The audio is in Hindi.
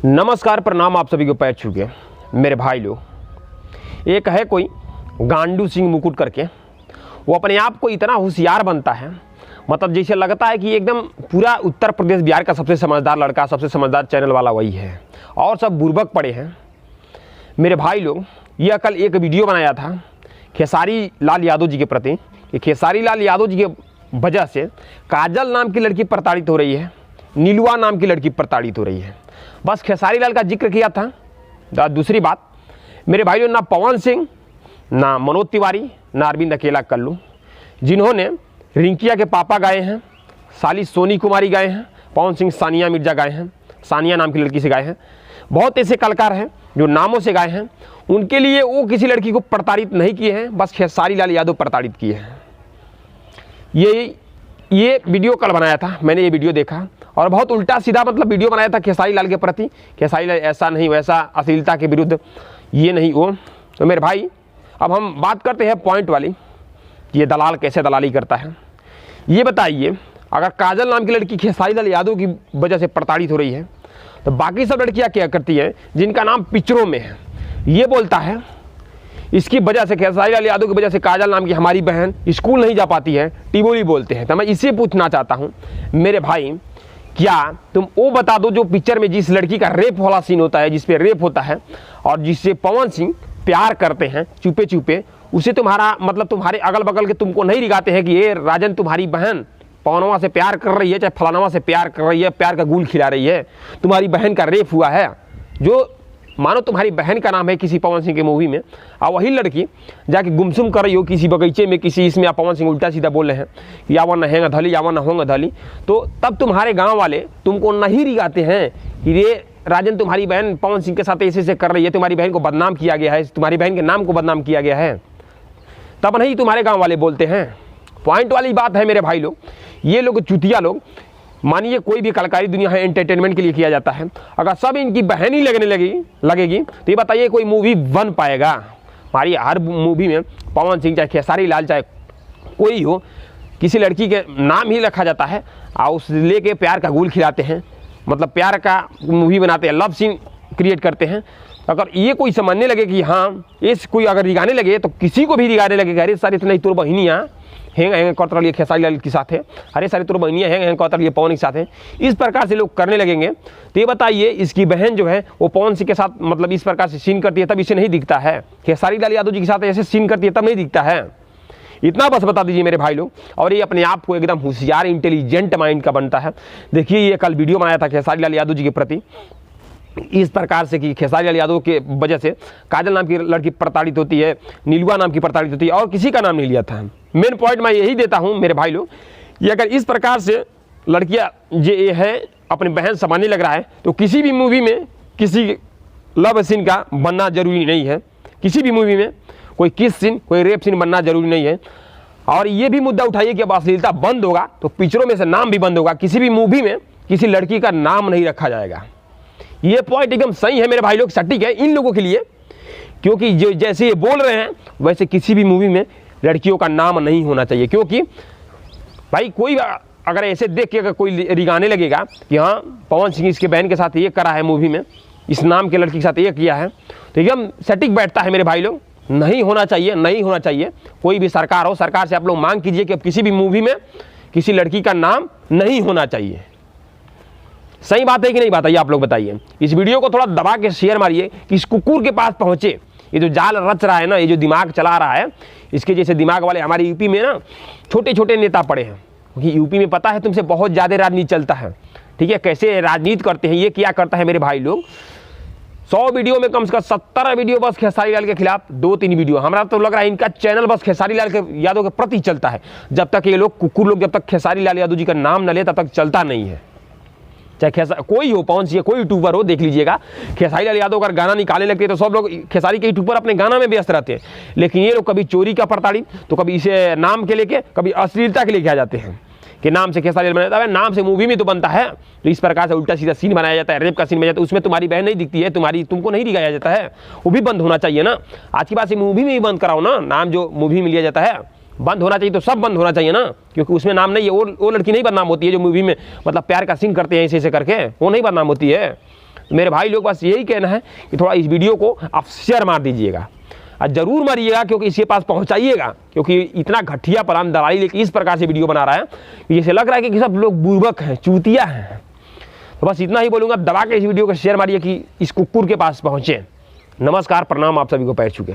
नमस्कार, प्रणाम आप सभी को पैर छू के मेरे भाई लोग। एक है कोई गांडू सिंह मुकुट करके, वो अपने आप को इतना होशियार बनता है, मतलब जैसे लगता है कि एकदम पूरा उत्तर प्रदेश बिहार का सबसे समझदार लड़का, सबसे समझदार चैनल वाला वही है और सब बुर्बक पड़े हैं। मेरे भाई लोग, यह कल एक वीडियो बनाया था खेसारी लाल यादव जी के प्रति कि खेसारी लाल यादव जी के वजह से काजल नाम की लड़की प्रताड़ित हो रही है, नीलुआ नाम की लड़की प्रताड़ित हो रही है। बस खेसारी लाल का जिक्र किया था। दूसरी बात, मेरे भाइयों, ना पवन सिंह, ना मनोज तिवारी, ना अरविंद अकेला कल्लू, जिन्होंने रिंकिया के पापा गाए हैं, साली सोनी कुमारी गाए हैं, पवन सिंह सानिया मिर्जा गाए हैं, सानिया नाम की लड़की से गाए हैं, बहुत ऐसे कलाकार हैं जो नामों से गाए हैं। उनके लिए वो किसी लड़की को प्रताड़ित नहीं किए हैं, बस खेसारी लाल यादव प्रताड़ित किए हैं। ये वीडियो कल बनाया था मैंने, ये वीडियो देखा और बहुत उल्टा सीधा मतलब वीडियो बनाया था खेसारी लाल के प्रति। खेसारी लाल ऐसा नहीं वैसा, अश्लीलता के विरुद्ध ये नहीं वो। तो मेरे भाई, अब हम बात करते हैं पॉइंट वाली, ये दलाल कैसे दलाली करता है। ये बताइए, अगर काजल नाम की लड़की खेसारी लाल यादव की वजह से प्रताड़ित हो रही है, तो बाकी सब लड़कियां क्या करती हैं जिनका नाम पिक्चरों में है। ये बोलता है इसकी वजह से, खेसारी लाल यादव की वजह से काजल नाम की हमारी बहन स्कूल नहीं जा पाती है, टिबोली बोलते हैं। तो मैं इसे पूछना चाहता हूँ मेरे भाई, क्या तुम वो बता दो जो पिक्चर में जिस लड़की का रेप वाला सीन होता है, जिसपे रेप होता है और जिससे पवन सिंह प्यार करते हैं चुपे चुपे, उसे तुम्हारा मतलब तुम्हारे अगल बगल के तुमको नहीं रिगाते हैं कि ये राजन तुम्हारी बहन पवनवा से प्यार कर रही है, चाहे फलानवा से प्यार कर रही है, प्यार का गुल खिला रही है, तुम्हारी बहन का रेप हुआ है, जो मानो तुम्हारी बहन का नाम है किसी पवन सिंह के मूवी में, और वही लड़की जाके गुमसुम कर रही हो किसी बगीचे में, किसी इसमें, आप पवन सिंह उल्टा सीधा बोल रहे हैं यावन न हैंगा धली, यावन न होंगे धली, तो तब तुम्हारे गांव वाले तुमको नहीं रिगाते हैं कि ये राजन तुम्हारी बहन पवन सिंह के साथ ऐसे ऐसे कर रही है, तुम्हारी बहन को बदनाम किया गया है, तुम्हारी बहन के नाम को बदनाम किया गया है, तब नहीं तुम्हारे गाँव वाले बोलते हैं। पॉइंट वाली बात है मेरे भाई लोग। ये लोग चुतिया लोग, मानिए कोई भी कलाकारी दुनिया है एंटरटेनमेंट के लिए किया जाता है, अगर सब इनकी बहन ही लगेगी तो ये बताइए कोई मूवी बन पाएगा? हमारी हर मूवी में पवन सिंह चाहे खेसारी लाल चाहे कोई हो, किसी लड़की के नाम ही रखा जाता है और उस लेके प्यार का गुल खिलाते हैं, मतलब प्यार का मूवी बनाते हैं, लव सीन क्रिएट करते हैं। अगर ये कोई समझने लगे कि हाँ, इस कोई अगर रिगाने लगे तो किसी को भी रिगाने लगे, अरे सारी इतना ही तोर बहिनियाँ हैंग हैंग करता रही खेसारी लाल के साथ है, अरे सारी तोर बहनियाँ हैंग हैंग करता रही पवन के साथ है, इस प्रकार से लोग करने लगेंगे। तो ये बताइए, इसकी बहन जो है वो पवन सिंह के साथ मतलब इस प्रकार से सीन करती है तब इसे नहीं दिखता है, खेसारी लाल यादव जी के साथ ऐसे सीन करती है तब नहीं दिखता है। इतना बस बता दीजिए मेरे भाई लोग। और ये अपने आप को एकदम होशियार इंटेलिजेंट माइंड का बनता है। देखिए, ये कल वीडियो बनाया था खेसारी लाल यादव जी के प्रति इस प्रकार से कि खेसारी लाल यादव के वजह से काजल नाम की लड़की प्रताड़ित होती है, नीलुआ नाम की प्रताड़ित होती है, और किसी का नाम नहीं लिया था। मेन पॉइंट मैं यही देता हूं मेरे भाई लोग, ये अगर इस प्रकार से लड़कियां ये है अपनी बहन समाने लग रहा है, तो किसी भी मूवी में किसी लव सीन का बनना जरूरी नहीं है। किसी भी मूवी में कोई किस सीन, कोई रेप सीन बनना जरूरी नहीं है। और ये भी मुद्दा उठाइए कि अब अश्लीलता बंद होगा तो पिक्चरों में से नाम भी बंद होगा, किसी भी मूवी में किसी लड़की का नाम नहीं रखा जाएगा। ये पॉइंट एकदम सही है मेरे भाई लोग, सटीक है इन लोगों के लिए, क्योंकि जो जैसे ये बोल रहे हैं वैसे किसी भी मूवी में लड़कियों का नाम नहीं होना चाहिए। क्योंकि भाई कोई अगर ऐसे देख के अगर कोई रिगाने लगेगा कि हाँ पवन सिंह इसके बहन के साथ ये करा है मूवी में, इस नाम के लड़की के साथ ये किया है, तो एकदम सटीक बैठता है मेरे भाई लोग। नहीं होना चाहिए, नहीं होना चाहिए। कोई भी सरकार हो, सरकार से आप लोग मांग कीजिए कि अब किसी भी मूवी में किसी लड़की का नाम नहीं होना चाहिए। सही बात है कि नहीं बात है, ये आप लोग बताइए। इस वीडियो को थोड़ा दबा के शेयर मारिए कि इस कुकुर के पास पहुंचे। ये जो जाल रच रहा है ना, ये जो दिमाग चला रहा है, इसके जैसे दिमाग वाले हमारे यूपी में ना छोटे छोटे नेता पड़े हैं। क्योंकि यूपी में पता है तुमसे बहुत ज़्यादा राजनीति चलता है, ठीक है, कैसे राजनीति करते हैं, ये क्या करता है मेरे भाई लोग। 100 वीडियो में कम से कम 70 वीडियो बस खेसारी लाल के खिलाफ, 2-3 वीडियो। हमारा तो लग रहा है इनका चैनल बस खेसारी लाल के यादव के प्रति चलता है। जब तक ये लोग कुकुर लोग जब तक खेसारी लाल यादव जी का नाम न ले तब तक चलता नहीं है। चाहे कोई हो, पवन सिंह कोई यूट्यूबर हो, देख लीजिएगा खेसारी लाल यादव अगर गाना निकालने लगते हैं तो सब लोग खेसारी के यूट्यूबर अपने गाना में व्यस्त रहते हैं। लेकिन ये लोग कभी चोरी का प्रताड़ित, तो कभी इसे नाम के लेके, कभी अश्लीलता के लेके आ जाते हैं कि नाम से खेसारी लाल बनाया जाता है। नाम से मूवी में तो बनता है, तो इस प्रकार से उल्टा सीधा सीन बनाया जाता है, रेप का सीन बनाया जाता है, उसमें तुम्हारी बहन नहीं दिखती है, तुमको नहीं दिखाया जाता है, वो भी बंद होना चाहिए ना। आज की बात से मूवी में ही बंद कराओ ना, नाम जो मूवी में लिया जाता है बंद होना चाहिए, तो सब बंद होना चाहिए ना, क्योंकि उसमें नाम नहीं है। वो लड़की नहीं बदनाम होती है जो मूवी में मतलब प्यार का सीन करते हैं ऐसे ऐसे करके, वो नहीं बदनाम होती है। तो मेरे भाई लोग बस यही कहना है कि थोड़ा इस वीडियो को आप शेयर मार दीजिएगा और जरूर मारिएगा, क्योंकि इसके पास पहुंचाइएगा, क्योंकि इतना घटिया प्लान दलाली लेके इस प्रकार से वीडियो बना रहा है कि जैसे लग रहा है कि सब लोग बुर्बक हैं, चूतिया हैं। तो बस इतना ही बोलूँगा, दबा के इस वीडियो को शेयर मारिए कि इस कुकुर के पास पहुँचे। नमस्कार, प्रणाम, आप सभी को पैर छू के।